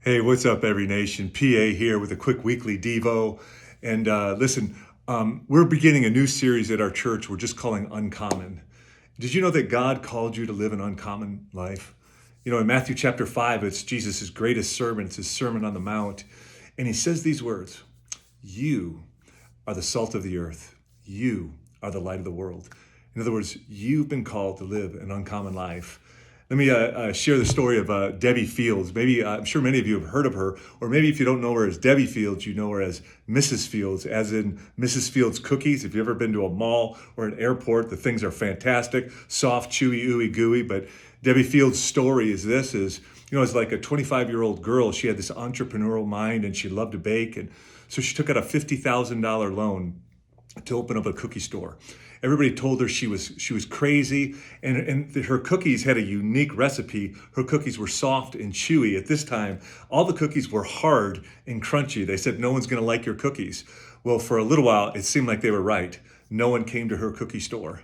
Hey, what's up, Every Nation? PA here with a quick weekly Devo. And listen, we're beginning a new series at our church we're just calling Uncommon. Did you know that God called you to live an uncommon life? You know, in Matthew chapter 5, it's Jesus' greatest sermon. It's his Sermon on the Mount. And he says these words: You are the salt of the earth. You are the light of the world. In other words, you've been called to live an uncommon life. Let me share the story of Debbie Fields. Maybe I'm sure many of you have heard of her, or maybe if you don't know her as Debbie Fields, you know her as Mrs. Fields, as in Mrs. Fields cookies. If you've ever been to a mall or an airport, the things are fantastic, soft, chewy, ooey gooey. But Debbie Fields' story as like a 25-year-old girl, she had this entrepreneurial mind and she loved to bake, and so she took out a $50,000 loan to open up a cookie store. Everybody told her she was crazy, and her cookies had a unique recipe. Her cookies were soft and chewy. At this time, all the cookies were hard and crunchy. They said, no one's going to like your cookies. Well, for a little while, it seemed like they were right. No one came to her cookie store.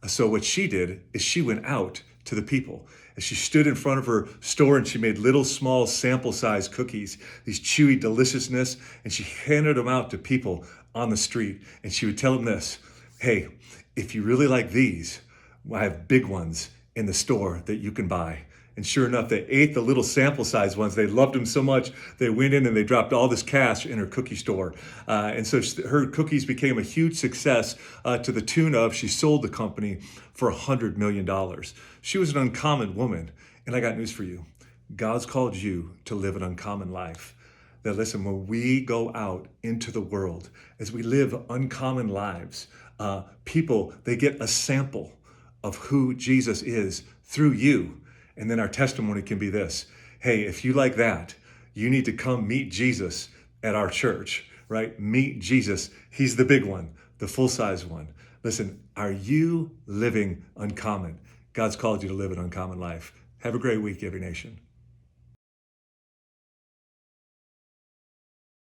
So what she did is she went out to the people. And she stood in front of her store and she made little small sample size cookies, these chewy deliciousness, and she handed them out to people on the street. And she would tell them this: hey, if you really like these, I have big ones in the store that you can buy. And sure enough, they ate the little sample size ones. They loved them so much, they went in and they dropped all this cash in her cookie store. And so her cookies became a huge success, to the tune of, she sold the company for $100 million. She was an uncommon woman. And I got news for you. God's called you to live an uncommon life. Now listen, when we go out into the world, as we live uncommon lives, people, they get a sample of who Jesus is through you. And then our testimony can be this: hey, if you like that, you need to come meet Jesus at our church, right? Meet Jesus. He's the big one, the full-size one. Listen, are you living uncommon? God's called you to live an uncommon life. Have a great week, Every Nation.